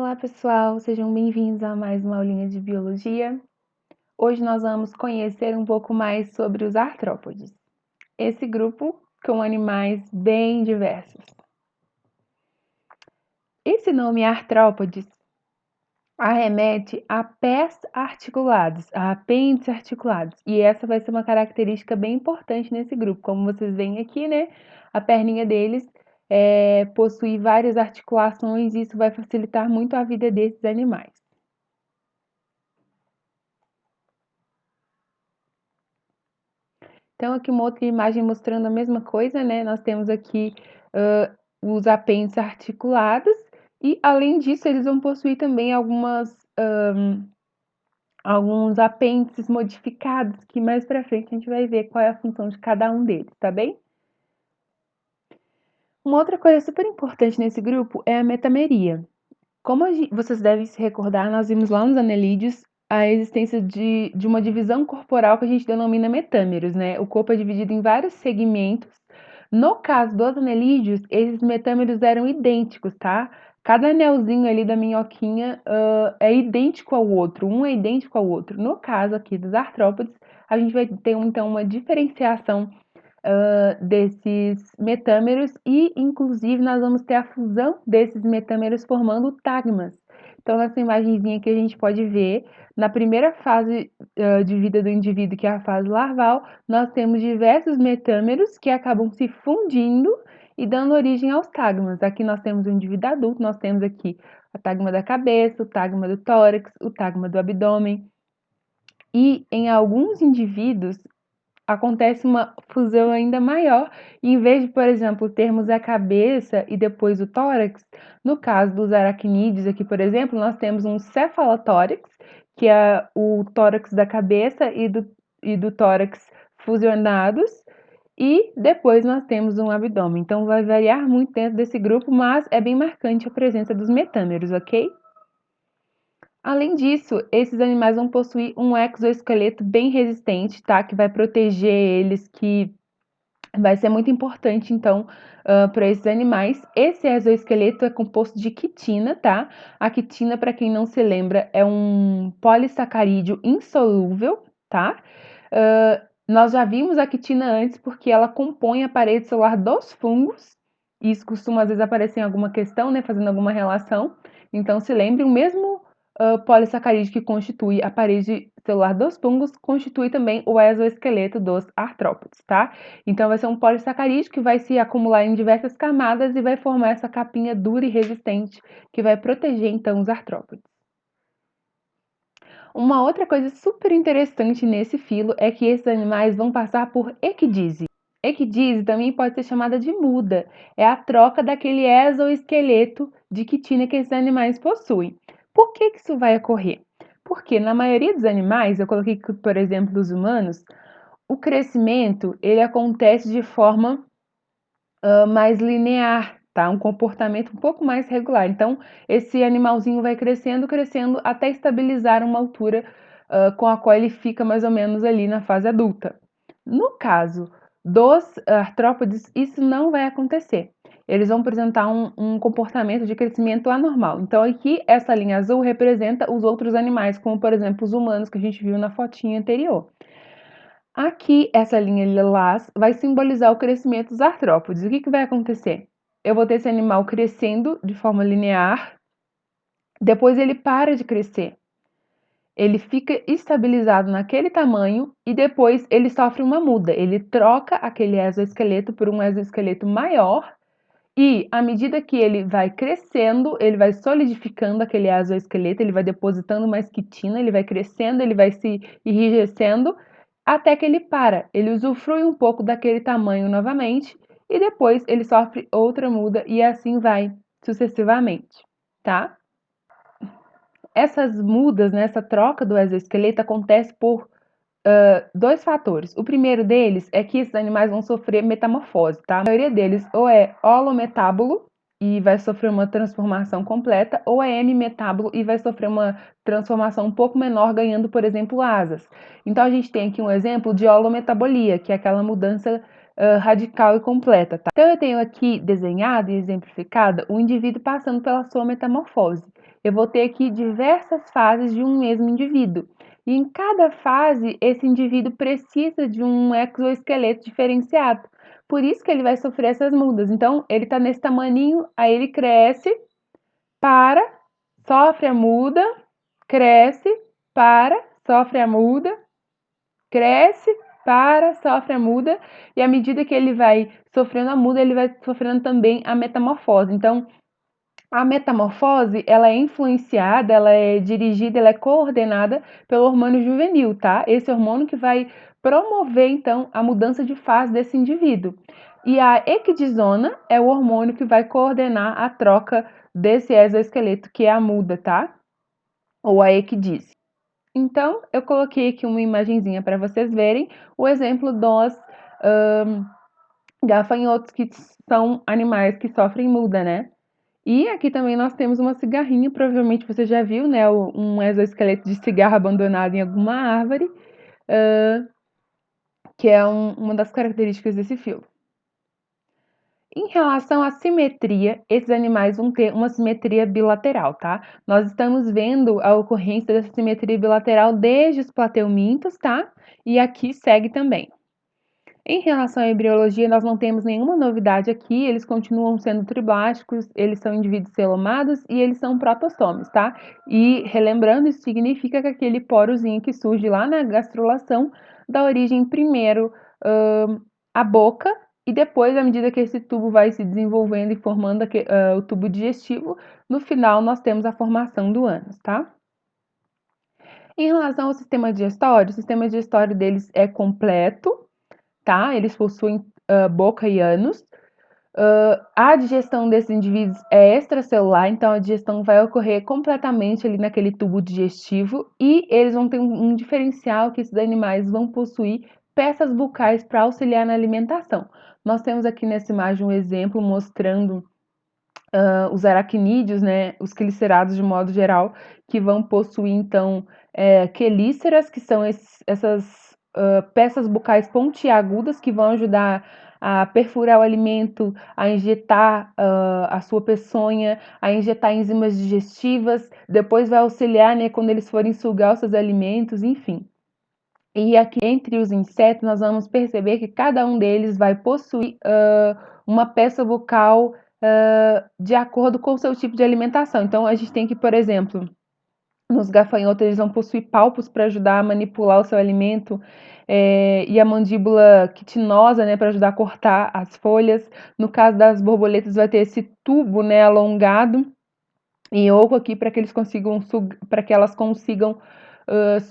Olá pessoal, sejam bem-vindos a mais uma aulinha de biologia. Hoje nós vamos conhecer um pouco mais sobre os artrópodes, esse grupo com animais bem diversos. Esse nome artrópodes arremete a pés articulados, a apêndices articulados, e essa vai ser uma característica bem importante nesse grupo. Como vocês veem aqui, né, a perninha deles possui várias articulações e isso vai facilitar muito a vida desses animais. Então, aqui uma outra imagem mostrando a mesma coisa, né? Nós temos aqui os apêndices articulados e, além disso, eles vão possuir também alguns apêndices modificados, que mais pra frente a gente vai ver qual é a função de cada um deles, tá bem? Uma outra coisa super importante nesse grupo é a metameria. Como vocês devem se recordar, nós vimos lá nos anelídeos a existência de uma divisão corporal que a gente denomina metâmeros, né? O corpo é dividido em vários segmentos. No caso dos anelídeos, esses metâmeros eram idênticos, tá? Cada anelzinho ali da minhoquinha é idêntico ao outro, um é idêntico ao outro. No caso aqui dos artrópodes, a gente vai ter então uma diferenciação desses metâmeros e, inclusive, nós vamos ter a fusão desses metâmeros formando tagmas. Então, nessa imagenzinha aqui a gente pode ver, na primeira fase de vida do indivíduo, que é a fase larval, nós temos diversos metâmeros que acabam se fundindo e dando origem aos tagmas. Aqui nós temos o indivíduo adulto, nós temos aqui a tagma da cabeça, o tagma do tórax, o tagma do abdômen. E em alguns indivíduos, acontece uma fusão ainda maior, e em vez de, por exemplo, termos a cabeça e depois o tórax, no caso dos aracnídeos aqui, por exemplo, nós temos um cefalotórax, que é o tórax da cabeça e do tórax fusionados, e depois nós temos um abdômen. Então vai variar muito dentro desse grupo, mas é bem marcante a presença dos metâmeros, ok? Além disso, esses animais vão possuir um exoesqueleto bem resistente, tá? Que vai proteger eles, que vai ser muito importante, então, para esses animais. Esse exoesqueleto é composto de quitina, tá? A quitina, para quem não se lembra, é um polissacarídeo insolúvel, tá? Nós já vimos a quitina antes porque ela compõe a parede celular dos fungos. Isso costuma, às vezes, aparecer em alguma questão, né? Fazendo alguma relação. Então, se lembre, o mesmo polissacarídeo que constitui a parede celular dos fungos constitui também o exoesqueleto dos artrópodes, tá? Então, vai ser um polissacarídeo que vai se acumular em diversas camadas e vai formar essa capinha dura e resistente que vai proteger, então, os artrópodes. Uma outra coisa super interessante nesse filo é que esses animais vão passar por equidise. Equidise também pode ser chamada de muda, é a troca daquele exoesqueleto de quitina que esses animais possuem. Por que isso vai ocorrer? Porque na maioria dos animais, eu coloquei, por exemplo, dos humanos, o crescimento ele acontece de forma mais linear, tá? Um comportamento um pouco mais regular. Então, esse animalzinho vai crescendo, crescendo, até estabilizar uma altura com a qual ele fica mais ou menos ali na fase adulta. No caso dos artrópodes, isso não vai acontecer. Eles vão apresentar um comportamento de crescimento anormal. Então, aqui, essa linha azul representa os outros animais, como, por exemplo, os humanos que a gente viu na fotinha anterior. Aqui, essa linha lilás vai simbolizar o crescimento dos artrópodes. O que vai acontecer? Eu vou ter esse animal crescendo de forma linear, depois ele para de crescer. Ele fica estabilizado naquele tamanho e depois ele sofre uma muda. Ele troca aquele exoesqueleto por um exoesqueleto maior e, à medida que ele vai crescendo, ele vai solidificando aquele exoesqueleto, ele vai depositando mais quitina, ele vai crescendo, ele vai se enrijecendo até que ele para. Ele usufrui um pouco daquele tamanho novamente e depois ele sofre outra muda e assim vai sucessivamente, tá? Essas mudas, né, essa troca do exoesqueleto acontece por dois fatores. O primeiro deles é que esses animais vão sofrer metamorfose, tá? A maioria deles ou é holometábulo e vai sofrer uma transformação completa, ou é hemimetábulo e vai sofrer uma transformação um pouco menor, ganhando, por exemplo, asas. Então, a gente tem aqui um exemplo de holometabolia, que é aquela mudança radical e completa, tá? Então, eu tenho aqui desenhado e exemplificado o indivíduo passando pela sua metamorfose. eu vou ter aqui diversas fases de um mesmo indivíduo. E em cada fase, esse indivíduo precisa de um exoesqueleto diferenciado. Por isso que ele vai sofrer essas mudas. Então, ele está nesse tamaninho, aí ele cresce, para, sofre a muda, cresce, para, sofre a muda, cresce, para, sofre a muda, e à medida que ele vai sofrendo a muda, ele vai sofrendo também a metamorfose. Então, a metamorfose, ela é influenciada, ela é dirigida, ela é coordenada pelo hormônio juvenil, tá? Esse hormônio que vai promover, então, a mudança de fase desse indivíduo. E a equidisona é o hormônio que vai coordenar a troca desse exoesqueleto, que é a muda, tá? Ou a equidise. Então, eu coloquei aqui uma imagenzinha para vocês verem o exemplo dos gafanhotos, que são animais que sofrem muda, né? E aqui também nós temos uma cigarrinha, provavelmente você já viu, né? Um exoesqueleto de cigarro abandonado em alguma árvore, que é uma das características desse filo. Em relação à simetria, esses animais vão ter uma simetria bilateral, tá? Nós estamos vendo a ocorrência dessa simetria bilateral desde os plateumintos, tá? E aqui segue também. Em relação à embriologia, nós não temos nenhuma novidade aqui, eles continuam sendo triblásticos, eles são indivíduos celomados e eles são protostomes, tá? E relembrando, isso significa que aquele porozinho que surge lá na gastrulação dá origem primeiro à boca e depois, à medida que esse tubo vai se desenvolvendo e formando o tubo digestivo, no final nós temos a formação do ânus, tá? Em relação ao sistema digestório, o sistema digestório deles é completo, tá? Eles possuem boca e ânus. A digestão desses indivíduos é extracelular, então a digestão vai ocorrer completamente ali naquele tubo digestivo e eles vão ter um diferencial que esses animais vão possuir peças bucais para auxiliar na alimentação. Nós temos aqui nessa imagem um exemplo mostrando os aracnídeos, né, os quelicerados de modo geral, que vão possuir então quelíceras, que são essas peças bucais pontiagudas que vão ajudar a perfurar o alimento, a injetar a sua peçonha, a injetar enzimas digestivas, depois vai auxiliar, né, quando eles forem sugar os seus alimentos, enfim. E aqui entre os insetos nós vamos perceber que cada um deles vai possuir uma peça bucal de acordo com o seu tipo de alimentação. Então a gente tem que, por exemplo, nos gafanhotos eles vão possuir palpos para ajudar a manipular o seu alimento e a mandíbula quitinosa, né, para ajudar a cortar as folhas. No caso das borboletas vai ter esse tubo, né, alongado e oco aqui para que eles consigam para que elas consigam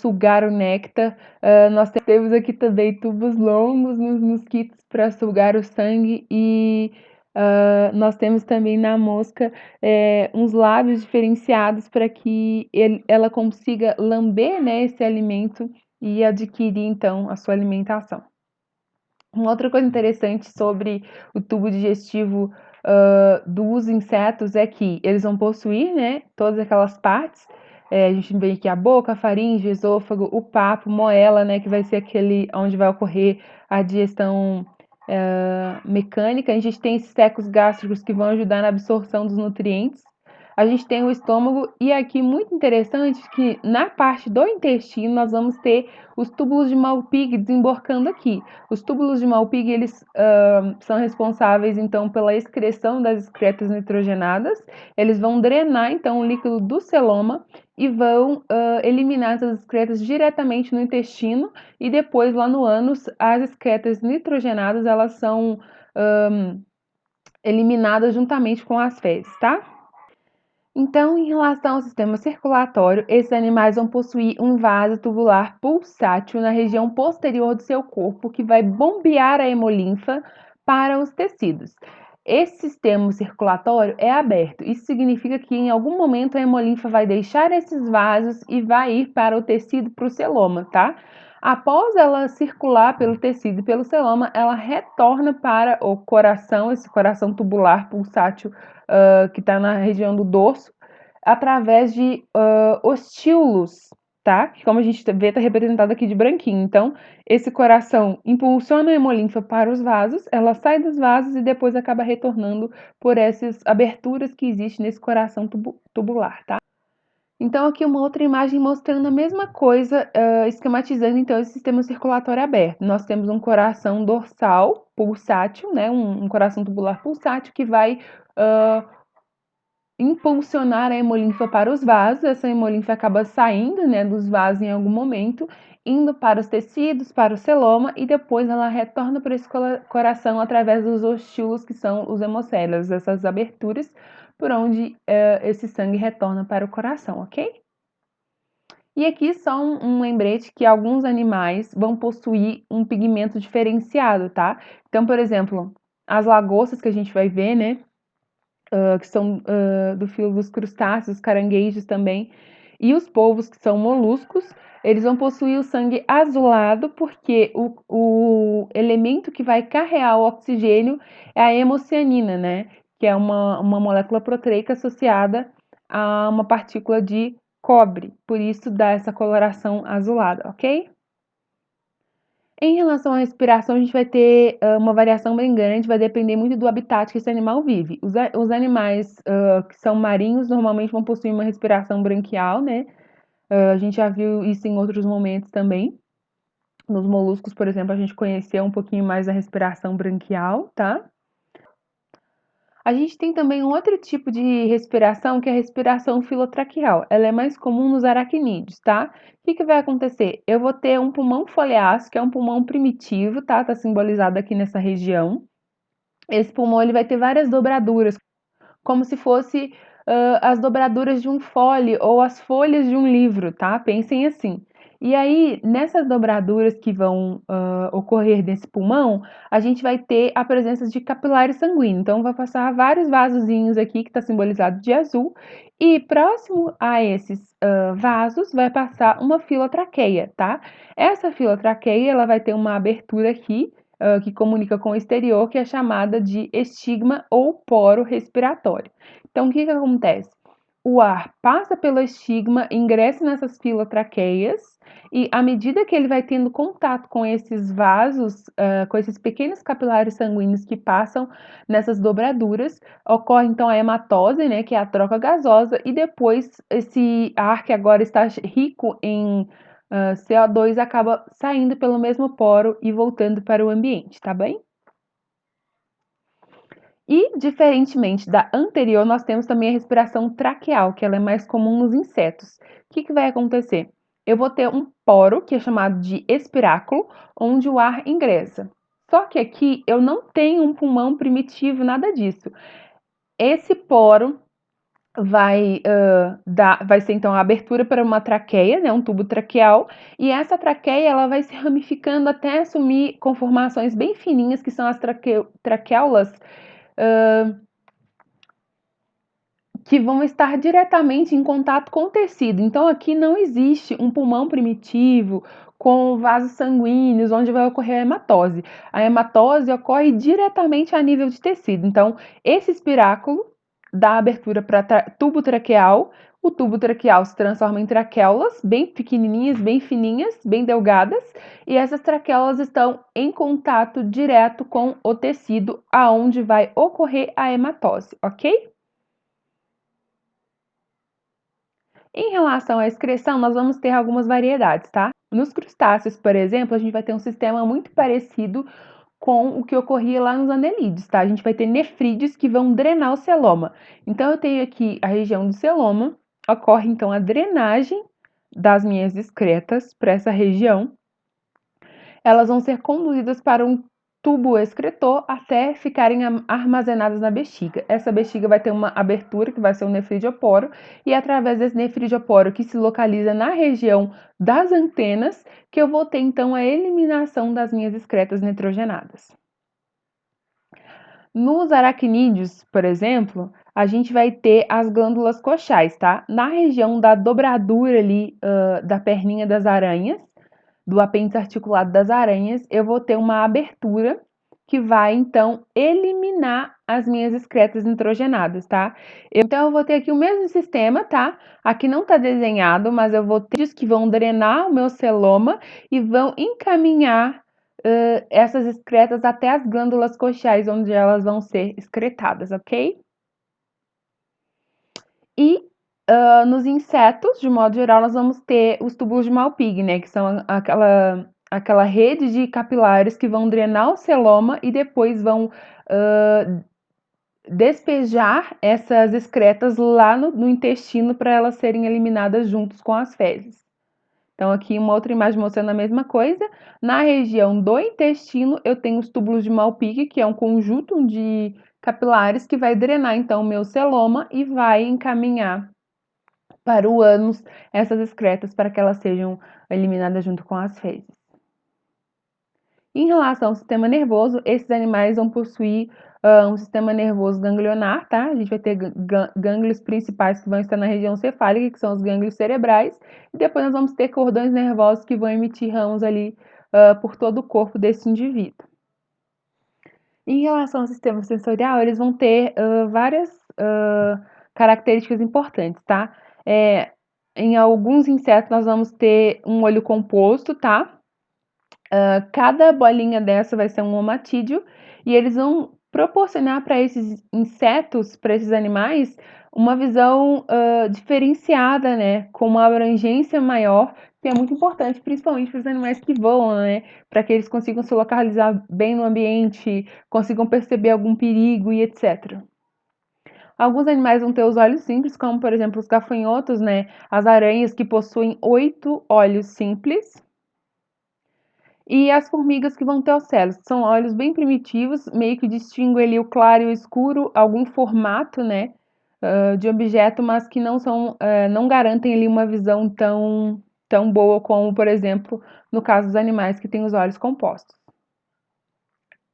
sugar o néctar. Nós temos aqui também tubos longos nos mosquitos para sugar o sangue e nós temos também na mosca uns lábios diferenciados para que ela consiga lamber, né, esse alimento e adquirir então a sua alimentação. Uma outra coisa interessante sobre o tubo digestivo dos insetos é que eles vão possuir, né, todas aquelas partes. A gente vê aqui a boca, a faringe, esôfago, o papo, moela, né, que vai ser aquele onde vai ocorrer a digestão mecânica. A gente tem esses tecos gástricos que vão ajudar na absorção dos nutrientes. A gente tem o estômago e aqui muito interessante que na parte do intestino nós vamos ter os túbulos de Malpighi desembarcando aqui. Os túbulos de Malpighi eles são responsáveis então pela excreção das excretas nitrogenadas. Eles vão drenar então o líquido do celoma e vão eliminar essas excretas diretamente no intestino e depois lá no ânus as excretas nitrogenadas elas são eliminadas juntamente com as fezes, tá? Então, em relação ao sistema circulatório, esses animais vão possuir um vaso tubular pulsátil na região posterior do seu corpo que vai bombear a hemolinfa para os tecidos. Esse sistema circulatório é aberto. Isso significa que em algum momento a hemolinfa vai deixar esses vasos e vai ir para o tecido, para o celoma, tá? Após ela circular pelo tecido e pelo celoma, ela retorna para o coração, esse coração tubular pulsátil que está na região do dorso, através de ostíolos, tá? Que como a gente vê, está representado aqui de branquinho. Então, esse coração impulsiona a hemolinfa para os vasos, ela sai dos vasos e depois acaba retornando por essas aberturas que existem nesse coração tubular, tá? Então, aqui uma outra imagem mostrando a mesma coisa, esquematizando então esse sistema circulatório aberto. Nós temos um coração dorsal pulsátil, né, um coração tubular pulsátil que vai impulsionar a hemolinfa para os vasos. Essa hemolinfa acaba saindo, né, dos vasos em algum momento, indo para os tecidos, para o celoma, e depois ela retorna para esse coração através dos ostíolos, que são os hemocélios, essas aberturas por onde esse sangue retorna para o coração, ok? E aqui só um lembrete que alguns animais vão possuir um pigmento diferenciado, tá? Então, por exemplo, as lagostas que a gente vai ver, né? Que são do filo dos crustáceos, caranguejos também, e os polvos, que são moluscos, eles vão possuir o sangue azulado, porque o elemento que vai carregar o oxigênio é a hemocianina, né? Que é uma molécula proteica associada a uma partícula de cobre, por isso dá essa coloração azulada, ok? Em relação à respiração, a gente vai ter uma variação bem grande, vai depender muito do habitat que esse animal vive. Os animais que são marinhos normalmente vão possuir uma respiração branquial, né? A gente já viu isso em outros momentos também. Nos moluscos, por exemplo, a gente conheceu um pouquinho mais a respiração branquial, tá? A gente tem também um outro tipo de respiração, que é a respiração filotraqueal. Ela é mais comum nos aracnídeos, tá? O que vai acontecer? Eu vou ter um pulmão foliáceo, que é um pulmão primitivo, tá? Tá simbolizado aqui nessa região. Esse pulmão ele vai ter várias dobraduras, como se fosse as dobraduras de um fole ou as folhas de um livro, tá? Pensem assim. E aí, nessas dobraduras que vão ocorrer nesse pulmão, a gente vai ter a presença de capilares sanguíneos. Então, vai passar vários vasozinhos aqui, que está simbolizado de azul, e próximo a esses vasos vai passar uma filotraqueia, tá? Essa filotraqueia, ela vai ter uma abertura aqui, que comunica com o exterior, que é chamada de estigma ou poro respiratório. Então, o que acontece? O ar passa pelo estigma, ingressa nessas filotraqueias, e à medida que ele vai tendo contato com esses vasos, com esses pequenos capilares sanguíneos que passam nessas dobraduras, ocorre então a hematose, né, que é a troca gasosa, e depois esse ar que agora está rico em CO2 acaba saindo pelo mesmo poro e voltando para o ambiente, tá bem? E, diferentemente da anterior, nós temos também a respiração traqueal, que ela é mais comum nos insetos. O que vai acontecer? Eu vou ter um poro, que é chamado de espiráculo, onde o ar ingressa. Só que aqui eu não tenho um pulmão primitivo, nada disso. Esse poro vai ser então a abertura para uma traqueia, né, um tubo traqueal, e essa traqueia ela vai se ramificando até assumir conformações bem fininhas, que são as traquéolas, que vão estar diretamente em contato com o tecido. Então, aqui não existe um pulmão primitivo com vasos sanguíneos, onde vai ocorrer a hematose. A hematose ocorre diretamente a nível de tecido. Então, esse espiráculo dá abertura para tubo traqueal. O tubo traqueal se transforma em traquéolas, bem pequenininhas, bem fininhas, bem delgadas, e essas traquéolas estão em contato direto com o tecido, aonde vai ocorrer a hematose, ok? Em relação à excreção, nós vamos ter algumas variedades, tá? Nos crustáceos, por exemplo, a gente vai ter um sistema muito parecido com o que ocorria lá nos anelídeos, tá? A gente vai ter nefrídeos que vão drenar o celoma. Então, eu tenho aqui a região do celoma, ocorre então a drenagem das minhas excretas para essa região. Elas vão ser conduzidas para um tubo excretor até ficarem armazenadas na bexiga. Essa bexiga vai ter uma abertura, que vai ser um nefridioporo, e através desse nefridioporo, que se localiza na região das antenas, que eu vou ter então a eliminação das minhas excretas nitrogenadas. Nos aracnídeos, por exemplo, a gente vai ter as glândulas coxais, tá? Na região da dobradura ali, da perninha das aranhas, do apêndice articulado das aranhas, eu vou ter uma abertura que vai, então, eliminar as minhas excretas nitrogenadas, tá? Então, eu vou ter aqui o mesmo sistema, tá? Aqui não tá desenhado, mas eu vou ter que vão drenar o meu celoma e vão encaminhar essas excretas até as glândulas coxais, onde elas vão ser excretadas, ok? E Nos insetos, de modo geral, nós vamos ter os túbulos de Malpighi, né, que são aquela rede de capilares que vão drenar o celoma e depois vão despejar essas excretas lá no intestino para elas serem eliminadas juntos com as fezes. Então, aqui uma outra imagem mostrando a mesma coisa. Na região do intestino, eu tenho os túbulos de Malpighi, que é um conjunto de capilares que vai drenar, então, o meu celoma e vai encaminhar para o ânus essas excretas para que elas sejam eliminadas junto com as fezes. Em relação ao sistema nervoso, esses animais vão possuir um sistema nervoso ganglionar, tá? A gente vai ter gânglios principais que vão estar na região cefálica, que são os gânglios cerebrais, e depois nós vamos ter cordões nervosos que vão emitir ramos ali por todo o corpo desse indivíduo. Em relação ao sistema sensorial, eles vão ter várias características importantes, tá? Em alguns insetos nós vamos ter um olho composto, tá? Cada bolinha dessa vai ser um omatídeo e eles vão proporcionar para esses insetos, para esses animais, uma visão diferenciada, né? Com uma abrangência maior, que é muito importante, principalmente para os animais que voam, né? Para que eles consigam se localizar bem no ambiente, consigam perceber algum perigo e etc. Alguns animais vão ter os olhos simples, como por exemplo os gafanhotos, né? As aranhas que possuem 8 olhos simples. E as formigas que vão ter ocelos, são olhos bem primitivos, meio que distinguem ali o claro e o escuro, algum formato, né, de objeto, mas que não garantem ali uma visão tão boa como, por exemplo, no caso dos animais que têm os olhos compostos.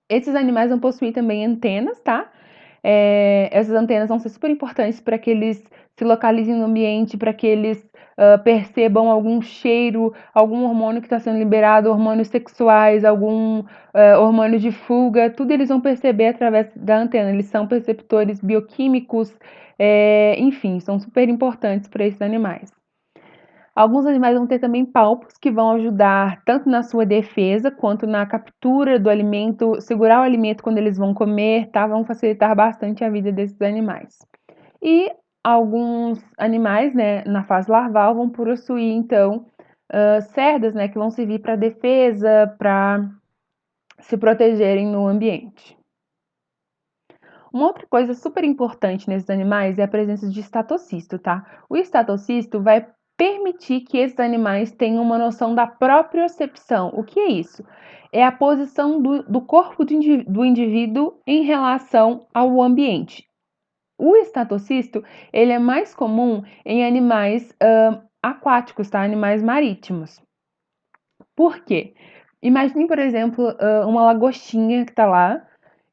Esses animais vão possuir também antenas, tá? Essas antenas vão ser super importantes para que eles se localizem no ambiente, para que eles percebam algum cheiro, algum hormônio que está sendo liberado, hormônios sexuais, algum hormônio de fuga, tudo eles vão perceber através da antena. Eles são perceptores bioquímicos, enfim, são super importantes para esses animais. Alguns animais vão ter também palpos que vão ajudar tanto na sua defesa quanto na captura do alimento, segurar o alimento quando eles vão comer, tá? Vão facilitar bastante a vida desses animais. E alguns animais, né, na fase larval, vão possuir, então, cerdas, né, que vão servir para defesa, para se protegerem no ambiente. Uma outra coisa super importante nesses animais é a presença de estatocisto, tá? O estatocisto vai permitir que esses animais tenham uma noção da propriocepção. O que é isso? É a posição do corpo do indivíduo em relação ao ambiente. O estatocisto, ele é mais comum em animais aquáticos, tá? Animais marítimos. Por quê? Imagine, por exemplo, uma lagostinha que tá lá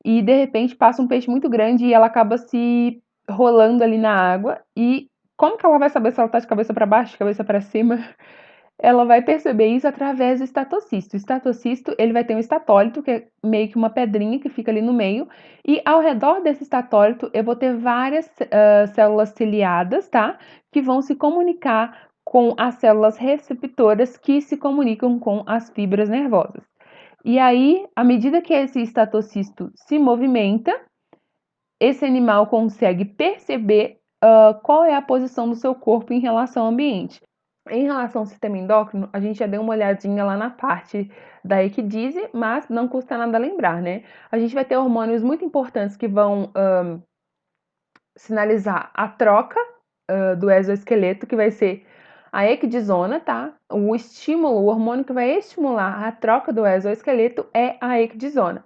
e de repente passa um peixe muito grande e ela acaba se rolando ali na água. E como que ela vai saber se ela tá de cabeça para baixo, de cabeça para cima? Ela vai perceber isso através do estatocisto. O estatocisto, ele vai ter um estatólito, que é meio que uma pedrinha que fica ali no meio, e ao redor desse estatólito eu vou ter várias células ciliadas, tá? Que vão se comunicar com as células receptoras que se comunicam com as fibras nervosas. E aí, à medida que esse estatocisto se movimenta, esse animal consegue perceber qual é a posição do seu corpo em relação ao ambiente. Em relação ao sistema endócrino, a gente já deu uma olhadinha lá na parte da equidise, mas não custa nada lembrar, né? A gente vai ter hormônios muito importantes que vão sinalizar a troca do exoesqueleto, que vai ser a equidisona, tá? O estímulo, o hormônio que vai estimular a troca do exoesqueleto é a equidisona.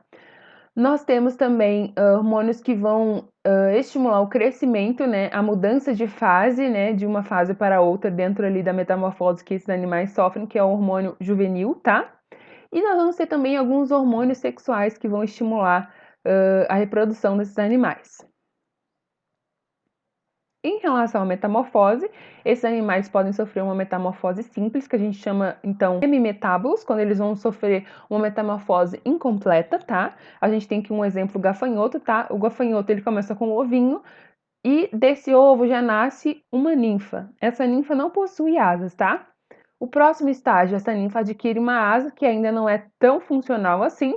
Nós temos também hormônios que vão estimular o crescimento, né, a mudança de fase, né, de uma fase para outra dentro ali da metamorfose que esses animais sofrem, que é o hormônio juvenil, tá? E nós vamos ter também alguns hormônios sexuais que vão estimular a reprodução desses animais. Em relação à metamorfose, esses animais podem sofrer uma metamorfose simples, que a gente chama, então, hemimetábulos, quando eles vão sofrer uma metamorfose incompleta, tá? A gente tem aqui um exemplo gafanhoto, tá? O gafanhoto, ele começa com um ovinho e desse ovo já nasce uma ninfa. Essa ninfa não possui asas, tá? O próximo estágio, essa ninfa adquire uma asa que ainda não é tão funcional assim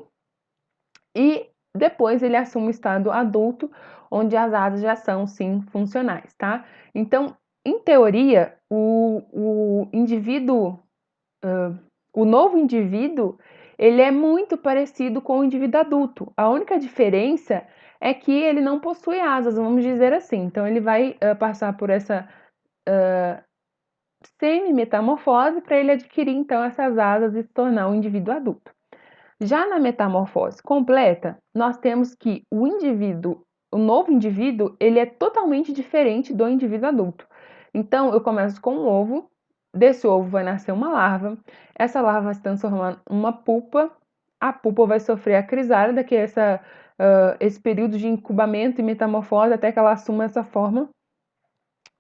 e depois ele assume o estado adulto, onde as asas já são, sim, funcionais, tá? Então, em teoria, o indivíduo, o novo indivíduo, ele é muito parecido com o indivíduo adulto. A única diferença é que ele não possui asas, vamos dizer assim. Então, ele vai passar por essa semi-metamorfose para ele adquirir, então, essas asas e se tornar um indivíduo adulto. Já na metamorfose completa, nós temos que o novo indivíduo, ele é totalmente diferente do indivíduo adulto. Então, eu começo com um ovo, desse ovo vai nascer uma larva, essa larva vai se transformar em uma pupa, a pupa vai sofrer a crisálida, que é esse período de incubamento e metamorfose até que ela assuma essa forma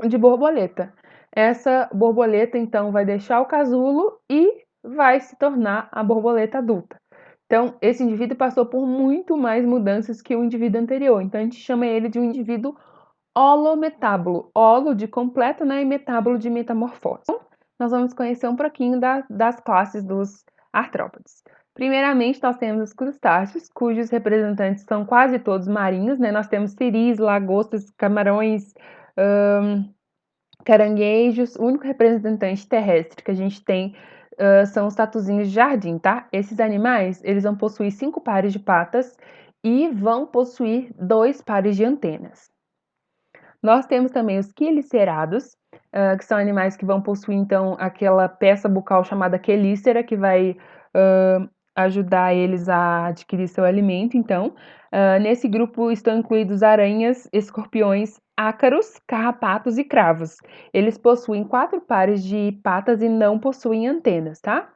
de borboleta. Essa borboleta, então, vai deixar o casulo e vai se tornar a borboleta adulta. Então, esse indivíduo passou por muito mais mudanças que o indivíduo anterior. Então, a gente chama ele de um indivíduo holometábulo. Holo de completo, né? E metábulo de metamorfose. Então, nós vamos conhecer um pouquinho das classes dos artrópodes. Primeiramente, nós temos os crustáceos, cujos representantes são quase todos marinhos, né? Nós temos siris, lagostas, camarões, caranguejos. O único representante terrestre que a gente tem são os tatuzinhos de jardim, tá? Esses animais, eles vão possuir 5 pares de patas e vão possuir 2 pares de antenas. Nós temos também os quilicerados, que são animais que vão possuir, então, aquela peça bucal chamada quelícera, que vai ajudar eles a adquirir seu alimento. Então, nesse grupo estão incluídos aranhas, escorpiões, ácaros, carrapatos e cravos. Eles possuem 4 pares de patas e não possuem antenas, tá?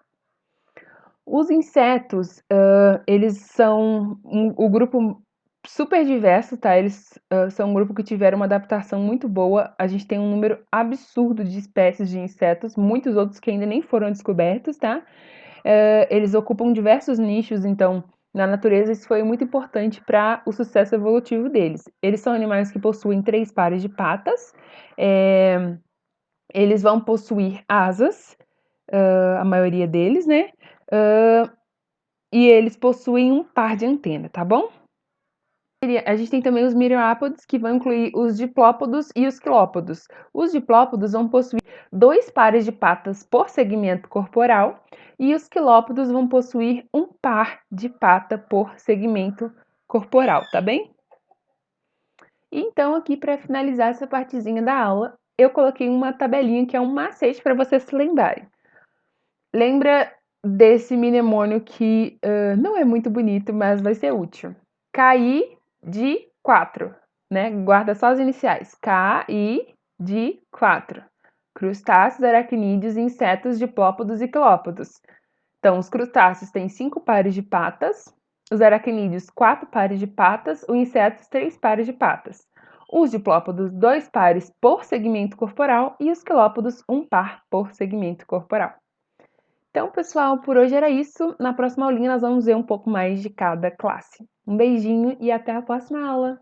Os insetos, eles são o grupo super diverso, tá? Eles são um grupo que tiveram uma adaptação muito boa. A gente tem um número absurdo de espécies de insetos, muitos outros que ainda nem foram descobertos, tá? Eles ocupam diversos nichos, então, na natureza isso foi muito importante para o sucesso evolutivo deles. Eles são animais que possuem 3 pares de patas, eles vão possuir asas, a maioria deles, né? E eles possuem um par de antena, tá bom? A gente tem também os miriápodes, que vão incluir os diplópodos e os quilópodos. Os diplópodos vão possuir 2 pares de patas por segmento corporal e os quilópodos vão possuir um par de pata por segmento corporal, tá bem? Então, aqui para finalizar essa partezinha da aula, eu coloquei uma tabelinha que é um macete para vocês se lembrarem. Lembra desse mnemônio que não é muito bonito, mas vai ser útil. KI de 4, né? Guarda só as iniciais. KI de 4. Crustáceos, aracnídeos, insetos, diplópodos e quilópodos. Então, os crustáceos têm 5 pares de patas, os aracnídeos 4 pares de patas, os insetos 3 pares de patas. Os diplópodos 2 pares por segmento corporal e os quilópodos 1 par por segmento corporal. Então, pessoal, por hoje era isso. Na próxima aulinha nós vamos ver um pouco mais de cada classe. Um beijinho e até a próxima aula!